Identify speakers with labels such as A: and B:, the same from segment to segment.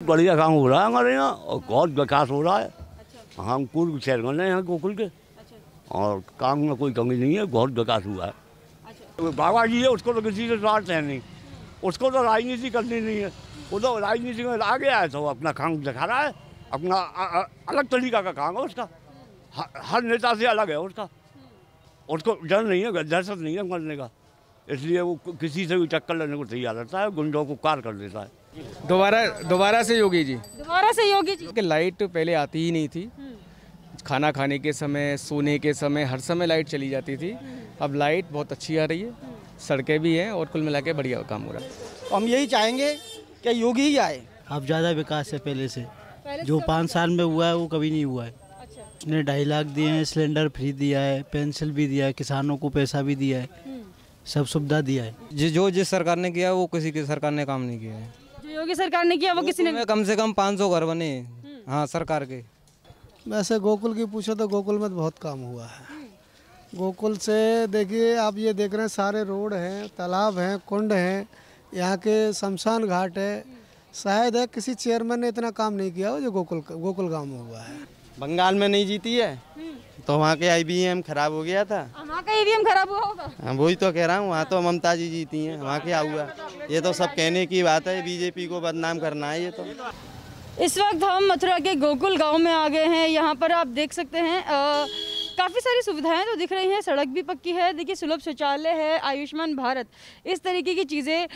A: बढ़िया काम हो रहा है हमारे यहाँ और बहुत विकास हो रहा है। हम कुल शहर में हैं गोकुल के और काम में कोई कमी नहीं है, बहुत विकास हुआ है। बाबा जी है, उसको तो किसी से स्वार्थ है नहीं, उसको तो राजनीति करनी नहीं है। वो तो राजनीति में आ गया है तो अपना काम दिखा रहा है, अपना अलग तरीका का काम है उसका। हर नेता से अलग है उसका, उसको डर नहीं है, दहशत नहीं है मरने का, इसलिए वो किसी से भी टक्कर लेने को तैयार रहता है, गुंडों को पार कर देता है।
B: दोबारा से योगी जी।
C: दोबारा से योगी जी।
B: कि लाइट पहले आती ही नहीं थी, खाना खाने के समय, सोने के समय, हर समय लाइट चली जाती थी। अब लाइट बहुत अच्छी आ रही है, सड़कें भी हैं और कुल मिला के बढ़िया काम हो रहा है।
D: हम यही चाहेंगे कि योगी ही आए।
E: अब ज़्यादा विकास है पहले से, जो 5 साल में हुआ है वो कभी नहीं हुआ है।
C: अच्छा।
E: उसने 2.5 लाख दिए हैं, सिलेंडर फ्री दिया है, पेंशन भी दिया है, किसानों को पैसा भी दिया है, सब सुविधा दिया है।
B: जो जिस सरकार ने किया वो किसी की सरकार ने काम नहीं किया है।
C: जो योगी सरकार ने किया वो किसी ने
B: कम से कम 500 घर बने, हाँ सरकार के।
F: वैसे गोकुल की पूछो तो गोकुल में तो बहुत काम हुआ है। गोकुल से देखिए आप ये देख रहे हैं, सारे रोड हैं, तालाब हैं, कुंड हैं, यहाँ के शमशान घाट है। शायद है किसी चेयरमैन ने इतना काम नहीं किया हो जो गोकुल गांव में हुआ है।
D: बंगाल में नहीं जीती है तो वहाँ के IBM खराब हो गया था।
C: वहाँ का EVM खराब हुआ होगा।
D: हाँ वही तो कह रहा हूँ, वहाँ तो ममता जी जीती हैं, वहाँ क्या हुआ? ये तो सब कहने की बात है, बीजेपी को बदनाम करना है ये तो।
C: इस वक्त हम मथुरा के गोकुल गांव में आ गए हैं। यहाँ पर आप देख सकते हैं काफ़ी सारी सुविधाएं तो दिख रही हैं, सड़क भी पक्की है, देखिए सुलभ शौचालय है, आयुष्मान भारत, इस तरीके की चीज़ें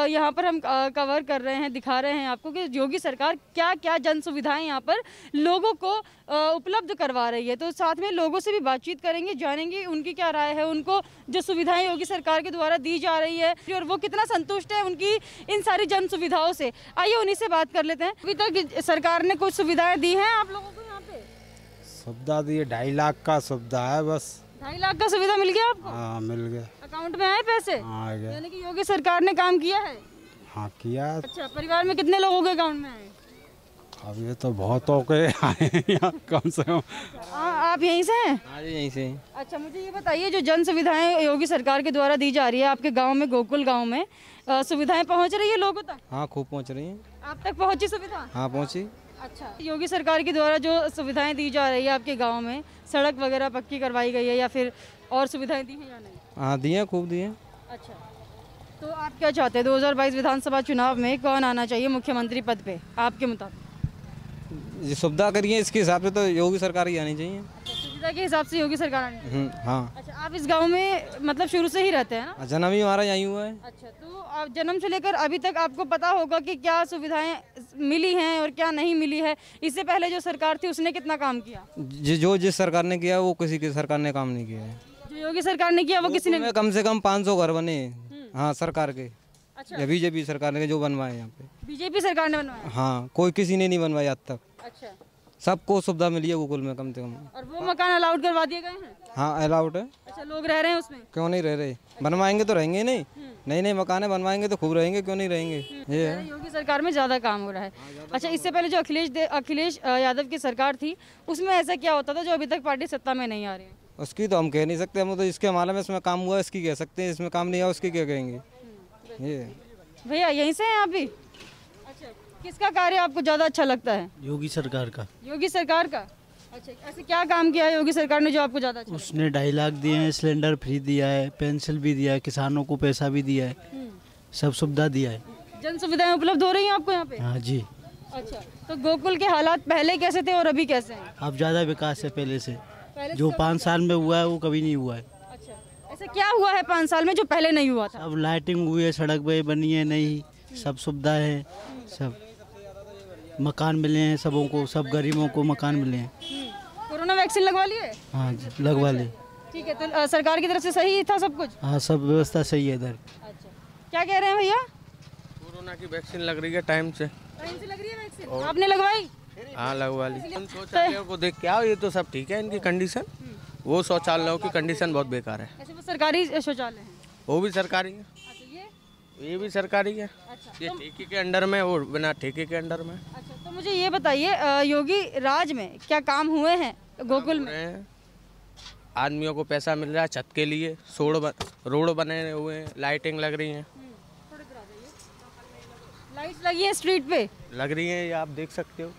C: यहाँ पर हम कवर कर रहे हैं, दिखा रहे हैं आपको कि योगी सरकार क्या क्या जन सुविधाएं यहाँ पर लोगों को उपलब्ध करवा रही है। तो साथ में लोगों से भी बातचीत करेंगे, जानेंगे उनकी क्या राय है, उनको जो सुविधाएं योगी सरकार के द्वारा दी जा रही है और वो कितना संतुष्ट है उनकी इन सारी जन सुविधाओं से। आइए उन्हीं से बात कर लेते हैं। अभी तक सरकार ने कुछ सुविधाएं दी हैं आप लोगों को? यहाँ पे
F: सुविधा दी है, 2.5 लाख का सुविधा है बस।
C: 2.5 लाख का सुविधा मिल गया आपको?
F: हाँ मिल गया।
C: अकाउंट में आए पैसे?
F: हाँ आ गया।
C: यानी कि योगी सरकार ने काम किया है।
F: हाँ किया।
C: अच्छा, परिवार में कितने लोगों के अकाउंट में आए?
F: अब ये तो बहुतों के आए हैं कम से कम।
C: आप यहीं से हैं?
D: हाँ जी यहीं से।
C: अच्छा, मुझे ये बताइए जो जन सुविधाएं योगी सरकार के द्वारा दी जा रही है आपके गांव में, गोकुल गांव में, सुविधाएं पहुंच रही है लोगों तक?
B: हाँ खूब पहुँच रही हैं।
C: आप तक पहुंची सुविधा?
B: हाँ पहुँची।
C: अच्छा, योगी सरकार के द्वारा जो सुविधाएं दी जा रही है आपके गांव में, सड़क वगैरह पक्की करवाई गई है या फिर और सुविधाएं दी हैं या नहीं?
B: हाँ दी हैं, खूब दी हैं।
C: अच्छा, तो आप क्या चाहते हैं 2022 विधानसभा चुनाव में कौन आना चाहिए मुख्यमंत्री पद पे आपके मुताबिक?
B: ये सुविधा करिए इसके हिसाब से तो योगी सरकार ही आनी चाहिए।
C: अच्छा, सुविधा के हिसाब से योगी सरकार आनी चाहिए।
B: हाँ।
C: अच्छा, आप इस गांव में मतलब शुरू से ही रहते हैं ना?
B: जन्म ही हमारा यहीं हुआ है।
C: अच्छा, तो आप जन्म से लेकर अभी तक आपको पता होगा कि क्या सुविधाएं मिली हैं और क्या नहीं मिली है। इससे पहले जो सरकार थी उसने कितना काम किया?
B: जो जिस सरकार ने किया वो किसी की सरकार ने काम नहीं किया है।
C: जो योगी सरकार ने किया वो किसी ने?
B: कम से कम 500 घर बने, हाँ सरकार के।
C: अच्छा,
B: या बीजेपी सरकार ने जो बनवाए यहाँ पे?
C: बीजेपी सरकार ने बनवाया?
B: हाँ, कोई किसी ने नहीं बनवाया आज तक।
C: अच्छा,
B: सबको सुविधा मिली है गोकुल में कम से कम।
C: और वो मकान अलाउड करवा दिए गए हैं?
B: हाँ अलाउड है।
C: अच्छा, लोग रह रहे हैं उसमें?
B: क्यों नहीं रह रहे, बनवाएंगे तो रहेंगे नहीं, नए नए मकान बनवाएंगे तो खूब रहेंगे, क्यों नहीं रहेंगे। ये है
C: योगी सरकार में ज़्यादा काम हो रहा है। अच्छा, इससे पहले जो अखिलेश यादव की सरकार थी उसमें ऐसा क्या होता था जो अभी तक पार्टी सत्ता में नहीं आ रही है?
B: उसकी तो हम कह नहीं सकते, हम तो इसके मालूम है इसमें काम हुआ इसकी कह सकते हैं, इसमें काम नहीं हुआ उसकी क्या कहेंगे। ये
C: भैया यहीं से हैं आप भी? अच्छा, किसका कार्य आपको ज़्यादा अच्छा लगता है?
E: योगी सरकार का।
C: योगी सरकार का? अच्छा, ऐसे क्या काम किया है योगी सरकार ने जो आपको ज़्यादा अच्छा?
E: उसने 2.5 लाख दिए हैं, सिलेंडर फ्री दिया है, पेंशन भी दिया है, किसानों को पैसा भी दिया है, सब सुविधा दिया है।
C: जन सुविधाएं उपलब्ध हो रही हैं आपको यहाँ पे?
E: हाँ जी।
C: अच्छा, तो गोकुल के हालात पहले कैसे थे और अभी कैसे हैं?
E: अब ज़्यादा विकास है पहले से,
C: पहले
E: जो 5 साल में हुआ है वो कभी नहीं हुआ है।
C: अच्छा, ऐसा क्या हुआ है 5 साल में जो पहले नहीं हुआ था?
E: अब लाइटिंग हुई है, सड़क पे बनी है नई, सब सुविधा है, सब मकान मिले हैं सबों को, सब गरीबों को मकान मिले हैं।
C: कोरोना वैक्सीन लगवा लिए?
E: हाँ जी लगवा ले।
C: ठीक है, तो सरकार की तरफ से सही था सब कुछ?
E: हाँ सब व्यवस्था सही है इधर।
C: अच्छा, क्या कह रहे हैं भैया?
D: कोरोना की वैक्सीन लग रही है टाइम से।
C: टाइम से लग रही है वैक्सीन? आपने लगवाई?
D: हाँ लगवा ली। शौचालयों को देख के आओ, ये तो सब ठीक है इनकी कंडीशन, वो शौचालयों की कंडीशन बहुत बेकार है।
C: ऐसे वो सरकारी शौचालय हैं?
D: वो भी सरकारी है,
C: अच्छा,
D: ये भी सरकारी है।
C: अच्छा,
D: ये ठेके के अंडर में और बिना ठेके के अंडर में।
C: अच्छा, तो मुझे ये बताइए योगी राज में क्या काम हुए हैं गोकुल में?
D: आदमियों को पैसा मिल रहा है छत के लिए, रोड बने हुए हैं, लाइटिंग लग रही है।
C: लाइट्स लगी है स्ट्रीट पे,
D: लग रही है, ये आप देख सकते हो।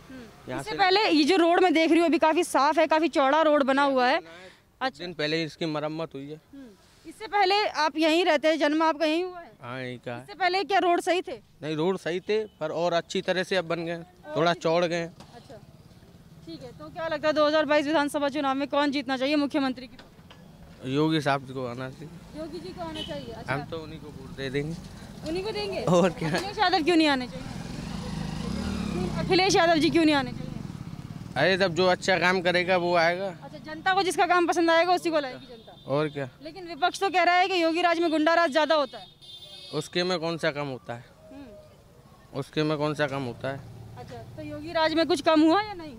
D: यहाँ
C: इससे
D: से
C: पहले ये जो रोड में देख रही हूँ अभी काफी साफ है, काफी चौड़ा रोड बना हुआ है।
D: कुछ दिन पहले इसकी मरम्मत हुई है।
C: इससे पहले आप यहीं रहते हैं, जन्म आपका यहीं हुआ है?
D: हाँ, यही का है।
C: इससे पहले क्या रोड सही थे?
D: नहीं, रोड सही थे पर और अच्छी तरह से अब बन गए, थोड़ा चौड़ गए।
C: अच्छा, ठीक है। तो क्या लगता है 2022 विधानसभा चुनाव में कौन जीतना चाहिए मुख्यमंत्री की?
D: योगी साहब को आना चाहिए।
C: योगी जी को आना चाहिए। अच्छा,
D: हम तो उन्हीं को वोट दे देंगे।
C: उन्हीं को देंगे?
D: और क्या।
C: अखिलेश यादव क्यों नहीं आने चाहिए? अखिलेश यादव जी क्यों नहीं आने चाहिए?
D: अरे जब जो अच्छा काम करेगा वो आएगा।
C: अच्छा, जनता को जिसका काम पसंद आएगा उसी को लाएगी जनता।
D: और क्या।
C: लेकिन विपक्ष तो कह रहा है कि योगी राज में गुंडा राज ज्यादा होता है।
D: उसके में कौन सा कम होता है? उसके में कौन सा कम होता है?
C: अच्छा, तो योगी राज में कुछ कम हुआ या नहीं?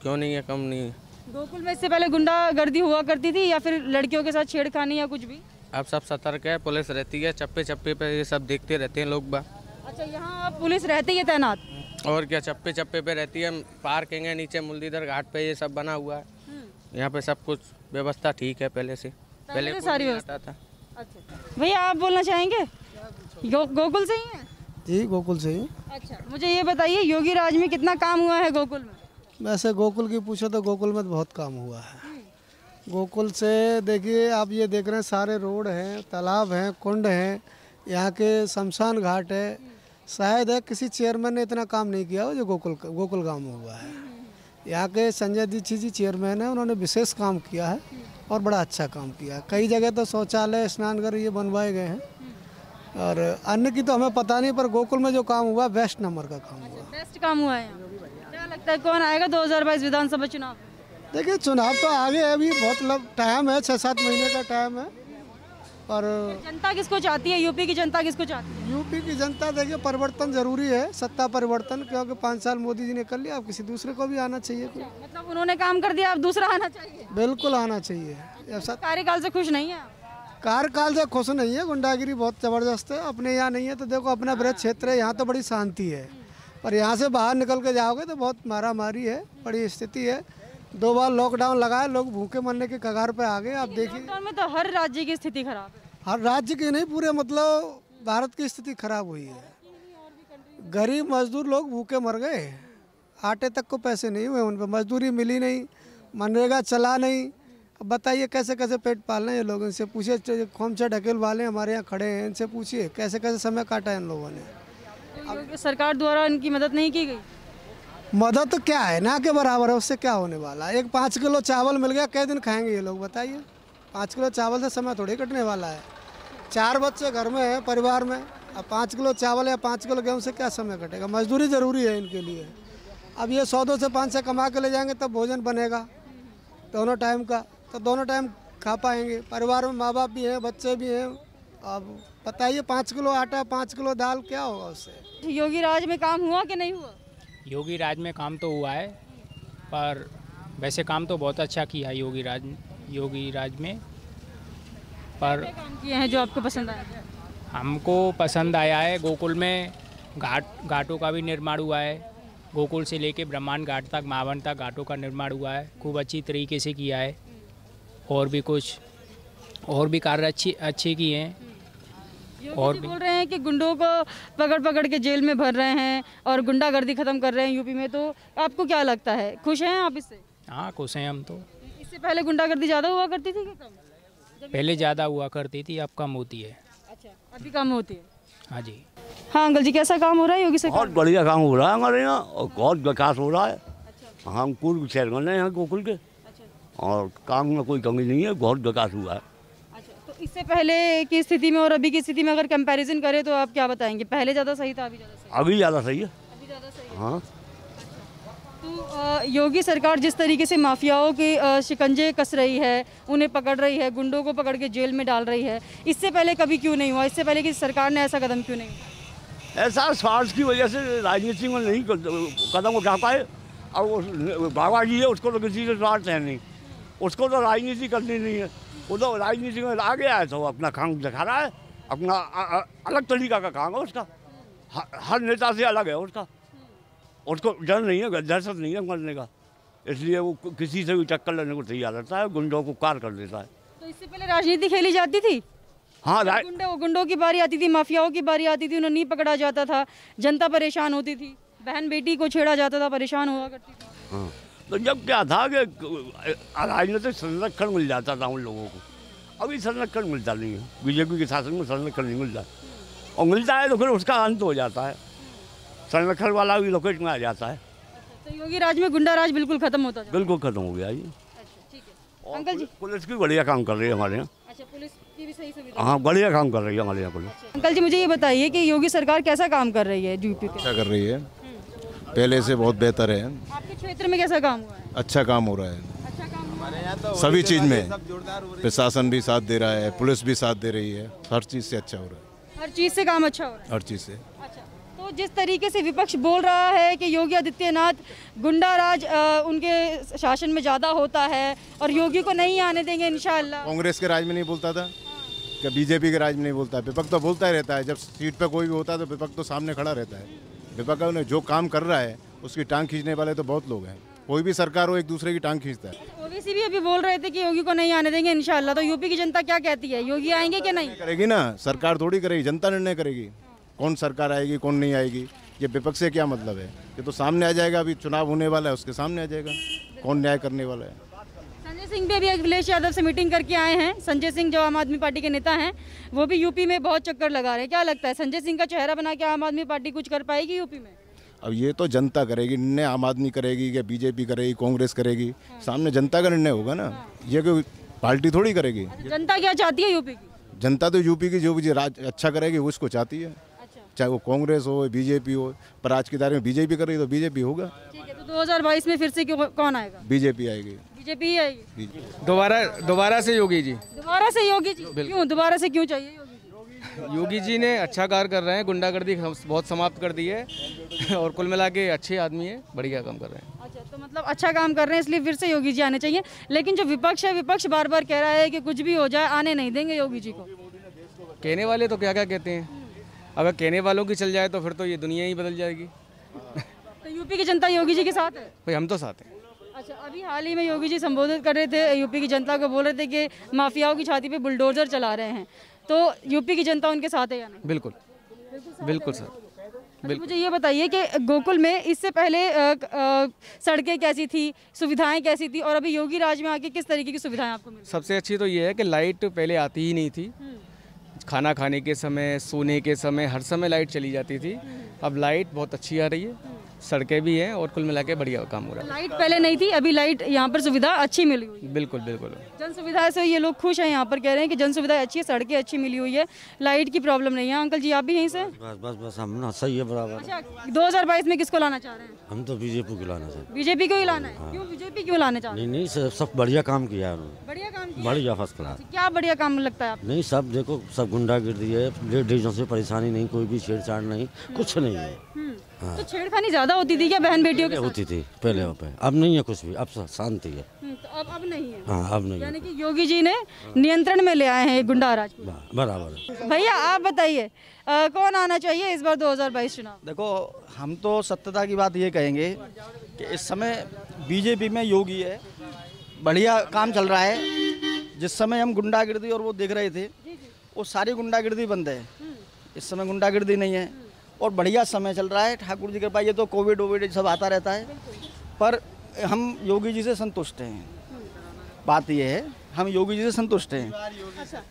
D: क्यों नहीं है, कम नहीं है।
C: गोकुल में इससे पहले गुंडागर्दी हुआ करती थी या फिर लड़कियों के साथ छेड़खानी या कुछ भी?
D: अब सब सतर्क है, पुलिस रहती है चप्पे चप्पे पे, ये सब देखते रहते हैं लोग बा।
C: अच्छा, यहाँ आप पुलिस रहती है तैनात?
D: और क्या, चप्पे चप्पे पे रहती है। पार्किंग है नीचे मुरलीधर घाट पे, ये सब बना हुआ है। यहाँ पे सब कुछ व्यवस्था ठीक है पहले से। पहले
C: से
D: कोई
C: सारी
D: नहीं
C: व्यवस्था
D: आता था।
C: अच्छा भैया, आप बोलना चाहेंगे? गोकुल से ही हैं?
F: जी गोकुल से ही।
C: अच्छा, मुझे ये बताइए योगी राज में कितना काम हुआ है गोकुल में?
F: वैसे गोकुल की पूछो तो गोकुल में तो बहुत काम हुआ है। गोकुल से देखिए, आप ये देख रहे हैं सारे रोड हैं, तालाब हैं, कुंड हैं, यहाँ के शमशान घाट है। शायद है किसी चेयरमैन ने इतना काम नहीं किया हो जो गोकुल गांव में हुआ है। यहाँ के संजय दीक्षित जी चेयरमैन है, उन्होंने विशेष काम किया है और बड़ा अच्छा काम किया है। कई जगह तो शौचालय, स्नानघर ये बनवाए गए हैं और अन्य की तो हमें पता नहीं, पर गोकुल में जो काम हुआ बेस्ट नंबर का काम हुआ।
C: बेस्ट काम हुआ है यहाँ। क्या लगता है कौन आएगा 2022 विधानसभा चुनाव?
F: देखिए, चुनाव तो आगे है, अभी बहुत टाइम है, 6-7 महीने का टाइम है। और
C: जनता किसको चाहती है? यूपी की जनता किसको चाहती है?
F: यूपी की जनता देखिए, परिवर्तन जरूरी है, सत्ता परिवर्तन, क्योंकि 5 साल मोदी जी ने कर लिया, अब किसी दूसरे को भी आना चाहिए। कोई
C: मतलब उन्होंने काम कर दिया, अब दूसरा आना चाहिए?
F: बिल्कुल आना चाहिए।
C: कार्यकाल से खुश नहीं है?
F: कार्यकाल से खुश नहीं है, गुंडागिरी बहुत जबरदस्त है। अपने यहाँ नहीं है तो देखो, अपना बृहद क्षेत्र है, यहाँ तो बड़ी शांति है, पर यहाँ से बाहर निकल के जाओगे तो बहुत मारा मारी है, बड़ी स्थिति है। 2 बार लॉकडाउन लगाए, लोग भूखे मरने के कगार पे आ गए। आप देखिए,
C: लॉकडाउन में तो हर राज्य की स्थिति खराब है।
F: हर राज्य की नहीं, पूरे मतलब भारत की स्थिति खराब हुई है। गरीब मजदूर लोग भूखे मर गए, आटे तक को पैसे नहीं हुए, उन पर मजदूरी मिली नहीं, मनरेगा चला नहीं। अब बताइए कैसे कैसे पेट पालना है ये लोग। इनसे पूछिए, खोमचा ढकेल वाले हमारे यहाँ खड़े हैं, इनसे पूछिए कैसे कैसे समय काटा है इन लोगों ने।
C: तो सरकार द्वारा इनकी मदद नहीं की गई?
F: मदद तो क्या है, ना के बराबर है, उससे क्या होने वाला है। एक 5 किलो चावल मिल गया, कै दिन खाएंगे ये लोग बताइए? 5 किलो चावल से समय थोड़ी कटने वाला है। 4 बच्चे घर में है परिवार में, अब 5 किलो चावल या 5 किलो गेहूँ से क्या समय कटेगा? मजदूरी ज़रूरी है इनके लिए। अब ये 100 से 500 कमा के ले जाएंगे तब भोजन बनेगा दोनों टाइम का, तो दोनों टाइम खा पाएंगे। परिवार में माँ बाप भी हैं, बच्चे भी हैं। अब बताइए 5 किलो आटा, 5 किलो दाल, क्या होगा उससे?
C: योगी राज में काम हुआ कि नहीं हुआ?
G: योगी राज में काम तो हुआ है, पर वैसे काम तो बहुत अच्छा किया है योगी राज में। पर
C: क्या काम किए हैं जो आपको पसंद आया?
G: हमको पसंद आया है, गोकुल में घाटों का भी निर्माण हुआ है। गोकुल से लेके ब्रह्मांड घाट तक, महावन तक घाटों का निर्माण हुआ है, खूब अच्छी तरीके से किया है। और भी कुछ और भी कार्य अच्छे किए हैं।
C: और भी बोल रहे हैं कि गुंडों को पकड़ पकड़ के जेल में भर रहे हैं और गुंडागर्दी खत्म कर रहे हैं यूपी में। तो आपको क्या लगता है, खुश हैं आप इससे?
G: हाँ, खुश हैं हम तो।
C: इससे पहले गुंडागर्दी ज़्यादा हुआ करती थी कि कम?
G: पहले ज़्यादा हुआ करती थी, अब कम होती है।
C: अच्छा, अभी कम होती है।
G: हाँ जी।
C: हाँ अंकल जी, कैसा काम हो रहा है योगी सरकार?
A: बहुत बढ़िया काम हो रहा है हमारे यहाँ और बहुत विकास हो रहा है। हम पूर्व चेयरमैन हैं यहाँ गोकुल के और काम में कोई कमी नहीं है, बहुत विकास हुआ है।
C: अच्छा, तो इससे पहले की स्थिति में और अभी की स्थिति में अगर कंपैरिजन करें तो आप क्या बताएंगे? पहले ज़्यादा सही था, अभी ज़्यादा सही?
A: अभी ज़्यादा सही है।
C: अभी ज़्यादा सही है।
A: हाँ,
C: तो योगी सरकार जिस तरीके से माफियाओं के शिकंजे कस रही है, उन्हें पकड़ रही है, गुंडों को पकड़ के जेल में डाल रही है, इससे पहले कभी क्यों नहीं हुआ? इससे पहले कि सरकार ने ऐसा कदम क्यों नहीं उठाया?
A: ऐसा स्वार्थ की वजह से राजनीति में नहीं कदम उठा पाए। और वो बाबा जी है, उसको तो किसी से स्वार्थ है नहीं, उसको तो राजनीति करनी नहीं है। वो तो राजनीति में आ गया है तो अपना काम दिखा रहा है, अपना अलग तरीका का काम है उसका। हर नेता से अलग है उसका, उसको डर नहीं है, दहशत नहीं है मरने का, इसलिए वो किसी से भी टक्कर लेने को तैयार रहता है, गुंडों को कार कर देता है।
C: तो इससे पहले राजनीति खेली जाती थी?
A: हाँ
C: गुंडों की बारी आती थी, माफियाओं की बारी आती थी, उन्हें नहीं पकड़ा जाता था, जनता परेशान होती थी, बहन बेटी को छेड़ा जाता था, परेशान हुआ करती थी।
A: हाँ, तो जब क्या था कि राजनीतिक संरक्षण मिल जाता था उन लोगों को, अभी संरक्षण मिलता नहीं है। बीजेपी के शासन में संरक्षण नहीं मिलता, और मिलता है तो फिर उसका अंत हो जाता है, संरक्षण वाला भी लोकेट में आ जाता है।
C: तो योगी राज में गुंडा राज बिल्कुल खत्म होता है?
A: बिल्कुल खत्म हो गया जी।
C: ठीक है अंकल जी,
A: पुलिस भी बढ़िया काम कर रही है हमारे यहाँ।
C: अच्छा, पुलिस की भी सही सुविधा?
A: हाँ, बढ़िया काम कर रही है हमारे यहाँ पुलिस।
C: अंकल जी, मुझे ये बताइए कि योगी सरकार कैसा काम कर रही है यूपी पे?
H: अच्छा कर रही है, पहले से बहुत बेहतर है।
C: आपके क्षेत्र में कैसा काम हुआ है?
H: अच्छा काम हो रहा है,
C: अच्छा काम हुआ है?
H: सभी चीज़ में प्रशासन भी साथ दे रहा है, पुलिस भी साथ दे रही है, हर चीज़ से अच्छा हो रहा है।
C: हर चीज़ से काम अच्छा हो रहा है?
H: हर चीज़ से।
C: अच्छा, तो जिस तरीके से विपक्ष बोल रहा है कि योगी आदित्यनाथ गुंडा राज उनके शासन में ज़्यादा होता है और योगी को नहीं आने देंगे इंशाअल्लाह।
H: कांग्रेस के राज में नहीं बोलता था क्या? बीजेपी के राज में नहीं बोलता? विपक्ष तो बोलता ही रहता है, जब सीट पे कोई भी होता है तो विपक्ष तो सामने खड़ा रहता है। विपक्ष ने जो काम कर रहा है उसकी टांग खींचने वाले तो बहुत लोग हैं, कोई भी सरकार हो एक दूसरे की टांग खींचता है।
C: ओवैसी भी अभी बोल रहे थे कि योगी को नहीं आने देंगे इंशाअल्लाह, तो यूपी की जनता क्या कहती है, योगी आएंगे कि नहीं?
H: करेगी ना, सरकार थोड़ी करेगी, जनता निर्णय करेगी कौन सरकार आएगी कौन नहीं आएगी। ये विपक्ष से क्या मतलब है? ये तो सामने आ जाएगा, अभी चुनाव होने वाला है, उसके सामने आ जाएगा कौन न्याय करने वाला है।
C: संजय सिंह भी अभी अखिलेश यादव से मीटिंग करके आए हैं। संजय सिंह जो आम आदमी पार्टी के नेता हैं, वो भी यूपी में बहुत चक्कर लगा रहे हैं। क्या लगता है, संजय सिंह का चेहरा बना के आम आदमी पार्टी कुछ कर पाएगी यूपी में?
H: अब ये तो जनता करेगी निर्णय, आम आदमी करेगी या बीजेपी करेगी, कांग्रेस करेगी, सामने जनता का निर्णय होगा ना, ये कोई पार्टी थोड़ी करेगी।
C: जनता क्या चाहती है यूपी की?
H: जनता तो यूपी की जो भी राज अच्छा करेगी वो उसको चाहती है, चाहे वो कांग्रेस हो बीजेपी हो, पर आज की तारीख में बीजेपी करेगी तो बीजेपी होगा।
C: ठीक है, तो 2022 में फिर से कौन आएगा?
H: बीजेपी आएगी।
C: बीजेपी ही आएगी?
B: दोबारा से योगी जी।
C: दोबारा से योगी जी? क्यों दोबारा से क्यों चाहिए योगी जी?
B: योगी जी ने अच्छा कार्य कर रहे हैं, गुंडागर्दी बहुत समाप्त कर दी है और कुल मिला के अच्छे आदमी है, बढ़िया काम कर रहे हैं।
C: अच्छा, तो मतलब अच्छा काम कर रहे हैं इसलिए फिर से योगी जी आने चाहिए। लेकिन जो विपक्ष है, विपक्ष बार बार कह रहा है कि कुछ भी हो जाए आने नहीं देंगे योगी जी को।
B: कहने वाले तो क्या क्या कहते हैं, अगर कहने वालों की चल जाए तो फिर तो ये दुनिया ही बदल जाएगी।
C: तो यूपी की जनता योगी जी के साथ है?
B: भाई हम तो साथ हैं।
C: अच्छा, अभी हाल ही में योगी जी संबोधित कर रहे थे, यूपी की जनता को बोल रहे थे कि माफियाओं की छाती पे बुलडोजर चला रहे हैं, तो यूपी की जनता उनके साथ है या नहीं?
B: बिल्कुल बिल्कुल सर।
C: अच्छा, मुझे ये बताइए कि गोकुल में इससे पहले सड़कें कैसी थी, सुविधाएं कैसी थी, और अभी योगी राज में आके किस तरीके की सुविधाएं आपको मिली?
B: सबसे अच्छी तो ये है कि लाइट पहले आती ही नहीं थी, खाना खाने के समय, सोने के समय, हर समय लाइट चली जाती थी। अब लाइट बहुत अच्छी आ रही है, सड़कें भी हैं और कुल मिला के बढ़िया काम हो रहा है।
C: लाइट पहले नहीं थी, अभी लाइट यहाँ पर सुविधा अच्छी मिली हुई है।
B: बिल्कुल बिल्कुल।
C: जन सुविधा से ये लोग खुश हैं, यहाँ पर कह रहे हैं कि जन सुविधा अच्छी है, सड़कें अच्छी मिली हुई है, लाइट की प्रॉब्लम नहीं है। अंकल जी, आप भी यहीं से?
I: बस हम ना सही है बराबर।
C: अच्छा, 2022 में किसको लाना चाह रहे हैं?
I: हम तो बीजेपी को लाना चाहते हैं।
C: बीजेपी को ही लाना है? क्यों बीजेपी क्यों लाना चाहते हैं?
I: नहीं सब बढ़िया काम किया है उन्होंने,
C: बढ़िया काम किया?
I: बढ़िया फर्स्ट क्लास।
C: क्या बढ़िया काम लगता है आपको?
I: नहीं सब देखो, सब गुंडागिर्दी है, लेडीजों से परेशानी नहीं, कोई भी छेड़छाड़ नहीं, कुछ नहीं है।
C: तो छेड़खानी ज्यादा होती थी क्या बहन बेटियों के साथ?
I: होती थी पहले, अब नहीं है कुछ भी, अब शांति है।
C: तो अब नहीं है?
I: हाँ अब नहीं,
C: यानी कि योगी जी ने नियंत्रण में ले आए हैं गुंडा राज को।
I: बराबर।
C: भैया आप बताइए, कौन आना चाहिए इस बार 2022 चुनाव?
J: देखो, हम तो सत्यता की बात ये कहेंगे कि इस समय बीजेपी में योगी है, बढ़िया काम चल रहा है। जिस समय हम गुंडागिर्दी और वो देख रहे थे, वो सारी गुंडागिर्दी बंद है, इस समय गुंडागिर्दी नहीं है और बढ़िया समय चल रहा है। ठाकुर जी कृपा, ये तो कोविड वोविड सब आता रहता है, पर हम योगी जी से संतुष्ट हैं। बात ये है, हम योगी जी से संतुष्ट हैं।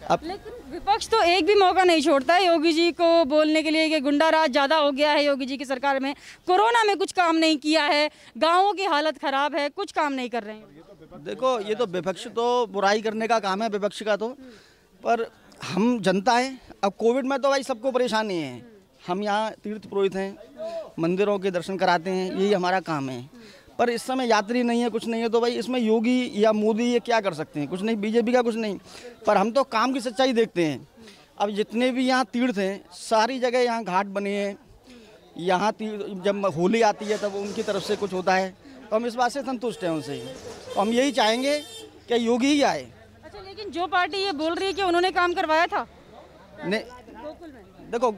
C: अब लेकिन विपक्ष तो एक भी मौका नहीं छोड़ता है योगी जी को बोलने के लिए कि गुंडा राज ज़्यादा हो गया है योगी जी की सरकार में, कोरोना में कुछ काम नहीं किया है, गाँवों की हालत खराब है, कुछ काम नहीं कर रहे हैं।
J: देखो, ये तो विपक्ष तो बुराई करने का काम है विपक्ष का तो, पर हम जनता है। अब कोविड में तो भाई सबको परेशानी है, हम यहाँ तीर्थ पुरोहित हैं, मंदिरों के दर्शन कराते हैं, यही हमारा काम है। पर इस समय यात्री नहीं है, कुछ नहीं है, तो भाई इसमें योगी या मोदी ये क्या कर सकते हैं? कुछ नहीं, बीजेपी का कुछ नहीं, पर हम तो काम की सच्चाई देखते हैं। अब जितने भी यहाँ तीर्थ हैं, सारी जगह यहाँ घाट बने हैं, यहाँ जब होली आती है तब उनकी तरफ से कुछ होता है, तो हम इस बात से संतुष्ट हैं उनसे। तो हम यही चाहेंगे कि योगी ही आए।
C: अच्छा, लेकिन जो पार्टी ये बोल रही है कि उन्होंने काम करवाया था,
J: देखो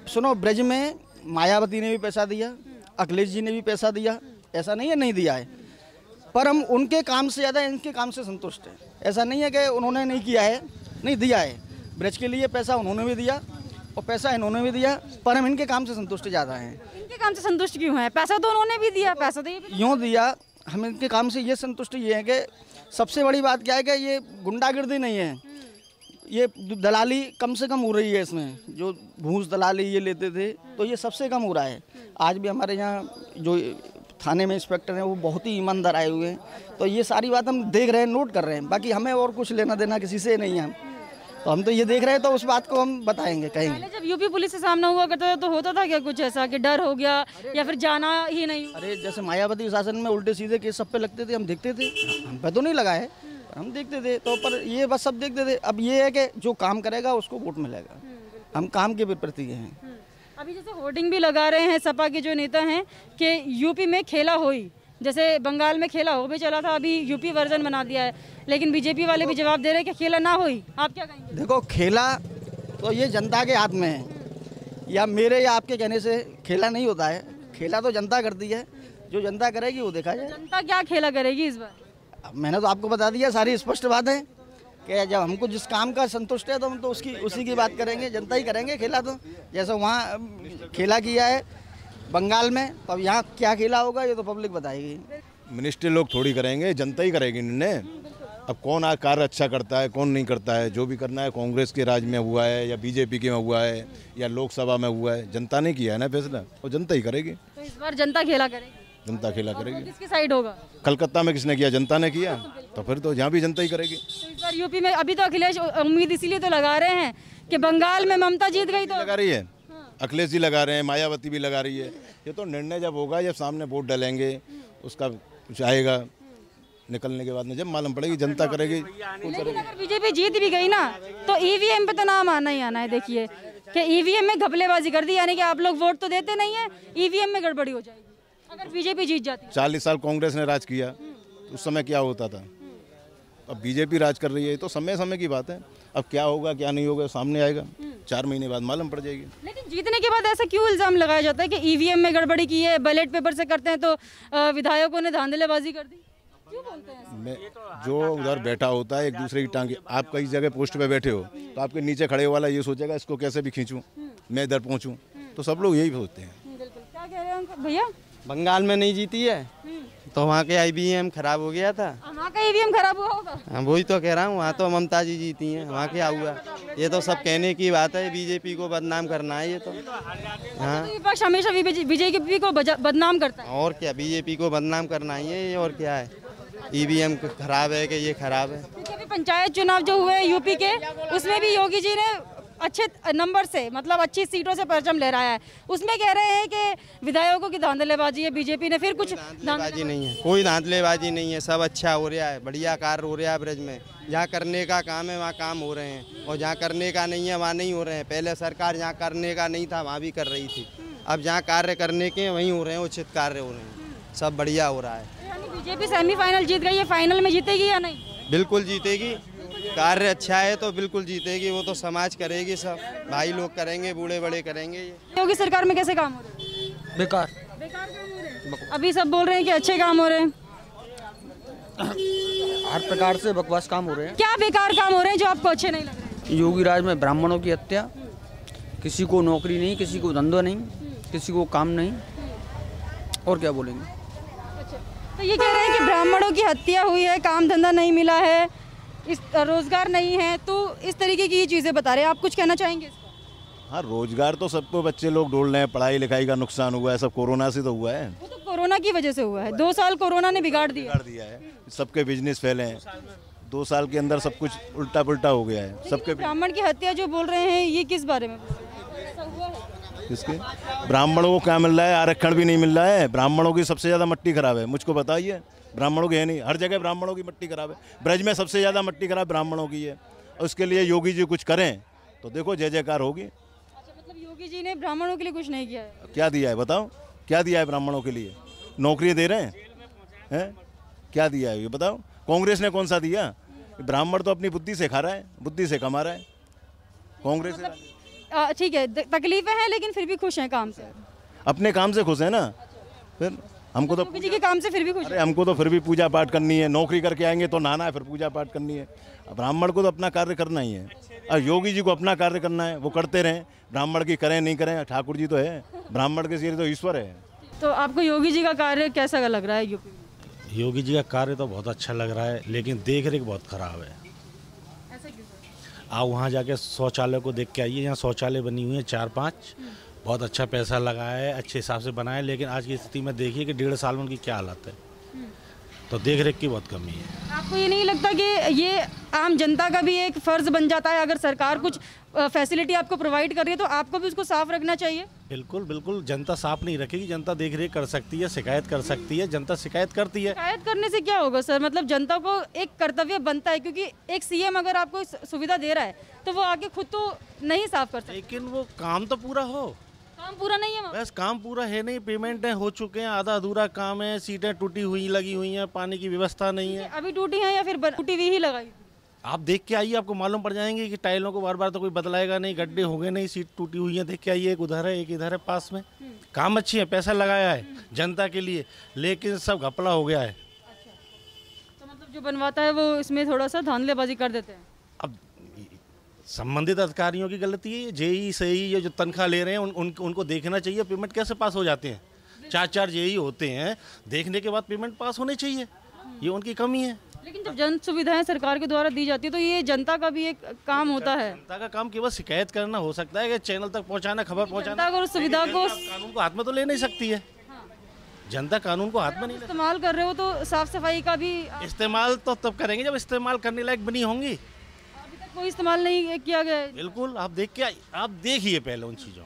J: सुनो, ब्रज में मायावती ने भी पैसा दिया, अखिलेश जी ने भी पैसा दिया, ऐसा नहीं है नहीं दिया है, पर हम उनके काम से ज़्यादा इनके काम से संतुष्ट हैं। ऐसा नहीं है कि उन्होंने नहीं किया है, नहीं दिया है। ब्रिज के लिए पैसा उन्होंने भी दिया और पैसा इन्होंने भी दिया, पर हम इनके काम से संतुष्ट ज़्यादा हैं।
C: इनके काम से संतुष्ट क्यों हैं? पैसा तो उन्होंने भी दिया, पैसा तो ये भी
J: यूँ दिया, हम इनके काम से ये संतुष्ट ये है कि सबसे बड़ी बात क्या है कि ये गुंडागिर्दी नहीं है, ये दलाली कम से कम हो रही है इसमें। जो घूस दलाली ये लेते थे तो ये सबसे कम हो रहा है। आज भी हमारे यहाँ जो थाने में इंस्पेक्टर हैं वो बहुत ही ईमानदार आए हुए हैं, तो ये सारी बात हम देख रहे हैं, नोट कर रहे हैं। बाकी हमें और कुछ लेना देना किसी से नहीं है, तो हम तो ये देख रहे हैं, तो उस बात को हम बताएंगे, कहेंगे।
C: पहले जब यूपी पुलिस से सामना हुआ करता था तो होता था क्या कुछ ऐसा कि डर हो गया या फिर जाना ही नहीं?
J: अरे जैसे मायावती शासन में उल्टे सीधे केस सब पे लगते थे, हम देखते थे, हम पे तो नहीं लगा है, हम देखते थे, तो पर ये बस सब देखते थे। अब ये है कि जो काम करेगा उसको वोट मिलेगा, हम काम के प्रति हैं।
C: अभी जैसे होर्डिंग भी लगा रहे हैं सपा के जो नेता हैं कि यूपी में खेला होई, जैसे बंगाल में खेला हो भी चला था, अभी यूपी वर्जन बना दिया है, लेकिन बीजेपी वाले भी जवाब दे रहे हैं कि खेला ना होई। आप क्या कहेंगे?
J: देखो, खेला तो ये जनता के हाथ में है, या मेरे या आपके कहने से खेला नहीं होता है, खेला तो जनता करती है, जो जनता करेगी वो देखा जाए।
C: जनता क्या खेला करेगी इस बार?
J: मैंने तो आपको बता दिया, सारी स्पष्ट बात है कि जब हमको जिस काम का संतुष्ट है तो हम तो उसी की बात करेंगे, जनता ही करेंगे खेला। तो जैसे वहाँ खेला किया है बंगाल में, तो अब यहाँ क्या खेला होगा ये तो पब्लिक बताएगी।
H: मिनिस्ट्री लोग थोड़ी करेंगे, जनता ही करेगी निर्णय। अब कौन कार्य अच्छा करता है, कौन नहीं करता है, जो भी करना है कांग्रेस के राज में हुआ है या बीजेपी के में हुआ है या लोकसभा में हुआ है, जनता ने किया है ना फैसला, वो जनता ही करेगी।
C: तो इस बार जनता खेला करेगी?
H: जनता खेला करेगी।
C: किसकी साइड होगा?
H: कलकत्ता में किसने किया? जनता ने किया, तो फिर तो यहाँ भी जनता ही करेगी।
C: तो इस बार यूपी में अभी तो अखिलेश उम्मीद इसीलिए तो लगा रहे हैं कि बंगाल में ममता जीत गई, तो
H: लगा रही है, अखिलेश जी लगा रहे हैं, मायावती भी लगा रही है। ये तो निर्णय जब होगा, जब सामने वोट डालेंगे, उसका कुछ आएगा, निकलने के बाद में जब मालूम पड़ेगी, जनता करेगी।
C: लेकिन अगर बीजेपी जीत भी गई ना तो ईवीएम पे तो नाम आना ही आना है। देखिए कि ईवीएम में घपलेबाजी कर दी, यानी कि आप लोग वोट तो देते नहीं है, ईवीएम में गड़बड़ी हो जाएगी अगर बीजेपी जीत जाती है।
H: 40 साल कांग्रेस ने राज किया, उस समय क्या होता था? अब बीजेपी राज कर रही है, तो समय समय की बात है। अब क्या होगा क्या नहीं होगा सामने आएगा, 4 महीने बाद मालूम पड़ जाएगी।
C: लेकिन जीतने के बाद ऐसा क्यों इल्जाम लगाया जाता है कि ईवीएम में गड़बड़ी की है, बैलेट पेपर से करते हैं तो विधायकों ने धांधलेबाजी कर दी? क्यों बोलते हैं?
H: जो उधर बैठा होता है एक दूसरे की टांगे, आप कई जगह पोस्ट पे बैठे हो तो आपके नीचे खड़े वाला ये सोचेगा इसको कैसे भी खींचूं, मैं इधर पहुंचूं, तो सब लोग यही सोचते हैं।
C: क्या कह रहे हैं भैया?
K: बंगाल में नहीं जीती है तो वहाँ के ईवीएम खराब हो गया था।
C: वहाँ का ईवीएम खराब हुआ होगा?
K: हाँ, वही तो कह रहा हूँ, वहाँ तो ममता जी जीती हैं, वहाँ क्या हुआ? ये तो सब कहने की बात है, बीजेपी को बदनाम करना है ये तो। हाँ,
C: तो विपक्ष हमेशा बीजेपी को बदनाम करता है।
K: और क्या, बीजेपी को बदनाम करना ही है, और क्या है? ईवीएम खराब है कि ये खराब है?
C: क्योंकि अभी पंचायत चुनाव जो हुए यूपी के, उसमें भी योगी जी ने अच्छे नंबर से, मतलब अच्छी सीटों से परचम लहराया है। उसमें कह रहे हैं कि विधायकों की धांधलेबाजी है, बीजेपी ने फिर कुछ
K: धांधलेबाजी नहीं है, कोई धांधलेबाजी नहीं है, सब अच्छा हो रहा है, बढ़िया कार्य हो रहा है ब्रज में। जहाँ करने का काम है वहाँ काम हो रहे हैं, और जहाँ करने का नहीं है वहाँ नहीं हो रहे हैं। पहले सरकार जहाँ करने का नहीं था वहाँ भी कर रही थी, अब जहाँ कार्य करने के वहीं हो रहे हैं, उचित कार्य हो रहे हैं, सब बढ़िया हो रहा है।
C: बीजेपी सेमीफाइनल जीत गई है, फाइनल में जीतेगी या नहीं?
K: बिल्कुल जीतेगी, कार्य अच्छा है तो बिल्कुल जीतेगी। वो तो समाज करेगी, सब भाई लोग करेंगे, बूढ़े बड़े करेंगे।
C: योगी सरकार में कैसे काम हो रहे हैं?
K: बेकार
C: बेकार काम हो रहे हैं। अभी सब बोल रहे हैं कि अच्छे काम हो रहे हैं।
L: हर प्रकार से बकवास काम हो रहे हैं।
C: क्या बेकार काम हो रहे हैं जो आपको अच्छे नहीं लग रहे हैं?
L: योगी राज में ब्राह्मणों की हत्या, किसी को नौकरी नहीं, किसी को धंधा नहीं, किसी को काम नहीं, और क्या बोलेंगे।
C: तो ये कह रहे हैं कि ब्राह्मणों की हत्या हुई है, काम धंधा नहीं मिला है, इस रोजगार नहीं है, तो इस तरीके की चीजें बता रहे हैं। आप कुछ कहना चाहेंगे?
H: हाँ, रोजगार तो सबको बच्चे लोग ढूंढ रहे हैं, पढ़ाई लिखाई का नुकसान हुआ है, सब कोरोना से तो हुआ है।
C: वो तो कोरोना की वजह से हुआ है, 2 साल कोरोना ने बिगाड़ दिया
H: है, सबके बिजनेस फैले हैं, 2 साल के अंदर सब कुछ उल्टा पुल्टा हो गया है सबके।
C: ब्राह्मण की हत्या जो बोल रहे हैं, ये किस बारे में?
H: किसके? ब्राह्मणों को क्या मिल रहा है? आरक्षण भी नहीं मिल रहा है। ब्राह्मणों की सबसे ज़्यादा मट्टी खराब है, मुझको बताइए। ब्राह्मणों की है नहीं, हर जगह ब्राह्मणों की मट्टी खराब है। ब्रज में सबसे ज़्यादा मट्टी खराब ब्राह्मणों की है, और उसके लिए योगी जी कुछ करें तो देखो जय जयकार होगी।
C: अच्छा, मतलब योगी जी ने ब्राह्मणों के लिए कुछ नहीं किया है?
H: क्या दिया है बताओ, क्या दिया है ब्राह्मणों के लिए? नौकरी दे रहे हैं? क्या दिया है ये बताओ? कांग्रेस ने कौन सा दिया? ब्राह्मण तो अपनी बुद्धि से खा रहा है, बुद्धि से कमा रहा है कांग्रेस।
C: ठीक है, तकलीफें हैं लेकिन फिर भी खुश हैं काम से?
H: अपने काम से खुश है ना, फिर हमको तो
C: योगी जी के काम से फिर भी खुश।
H: अरे हमको तो फिर भी पूजा पाठ करनी है, नौकरी करके आएंगे तो नहाना है, फिर पूजा पाठ करनी है। ब्राह्मण को तो अपना कार्य करना ही है, और योगी जी को अपना कार्य करना है, वो करते रहें, ब्राह्मण की करें नहीं करें, ठाकुर जी तो है, ब्राह्मण के सिर तो ईश्वर है।
C: तो आपको योगी जी का कार्य कैसा लग रहा है यूपी में?
M: योगी जी का कार्य तो बहुत अच्छा लग रहा है, लेकिन देख रेख बहुत खराब है।
C: ऐसा क्यों?
M: आप वहाँ जाके शौचालय को देख के आइए, यहाँ शौचालय बनी हुई है 4-5, बहुत अच्छा पैसा लगाया है, अच्छे हिसाब से बनाया है, लेकिन आज की स्थिति में देखिए कि 1.5 साल में उनकी क्या हालत है। तो देख रेख की बहुत कमी है।
C: आपको ये नहीं लगता कि ये आम जनता का भी एक फर्ज बन जाता है, अगर सरकार कुछ फैसिलिटी आपको प्रोवाइड कर रही है तो आपको भी उसको साफ रखना चाहिए?
M: बिल्कुल बिल्कुल, जनता साफ नहीं रखेगी, जनता देख रेख कर सकती है, शिकायत कर सकती है, जनता शिकायत करती है।
C: शिकायत करने से क्या होगा सर? मतलब जनता को एक कर्तव्य बनता है, क्योंकि एक सीएम अगर आपको सुविधा दे रहा है तो वो आके खुद तो नहीं साफ कर सकता।
M: लेकिन वो काम तो पूरा हो।
C: काम पूरा नहीं है,
M: बस काम पूरा है नहीं, पेमेंट हो चुके हैं, आधा अधूरा काम है, सीटें टूटी हुई लगी हुई हैं, पानी की व्यवस्था नहीं है।
C: अभी टूटी है या फिर टूटी हुई ही लगाई?
M: आप देख के आइए, आपको मालूम पड़ जाएंगे कि टाइलों को बार बार तो कोई बदलाएगा नहीं, गड्ढे हो गए नहीं, सीट टूटी हुई है, देख के आइए, एक उधर है एक इधर है पास में। काम अच्छी है, पैसा लगाया है जनता के लिए, लेकिन सब घपला हो गया है।
C: तो मतलब जो बनवाता है वो इसमें थोड़ा सा धांधलेबाजी कर देते हैं।
M: अब संबंधित अधिकारियों की गलती है, जेई सही ये जो तनख्वाह ले रहे हैं उनको देखना चाहिए पेमेंट कैसे पास हो जाते हैं। 4 जेई होते हैं, देखने के बाद पेमेंट पास होने चाहिए, ये उनकी कमी है।
C: लेकिन जब जन सुविधाएं सरकार के द्वारा दी जाती है तो ये जनता का भी एक काम होता है।
M: जनता का काम केवल शिकायत करना हो सकता है कि चैनल तक पहुंचाना, खबर पहुंचाना।
C: अगर सुविधा को
M: कानून को हाथ में तो ले नहीं सकती है, जनता कानून को हाथ में नहीं
C: इस्तेमाल कर रहे हो तो साफ सफाई का भी
M: इस्तेमाल तो तब करेंगे जब इस्तेमाल करने लायक बनी होंगी।
C: अभी तक कोई इस्तेमाल नहीं किया गया है।
M: बिल्कुल, आप देखिए पहले उन चीज़ों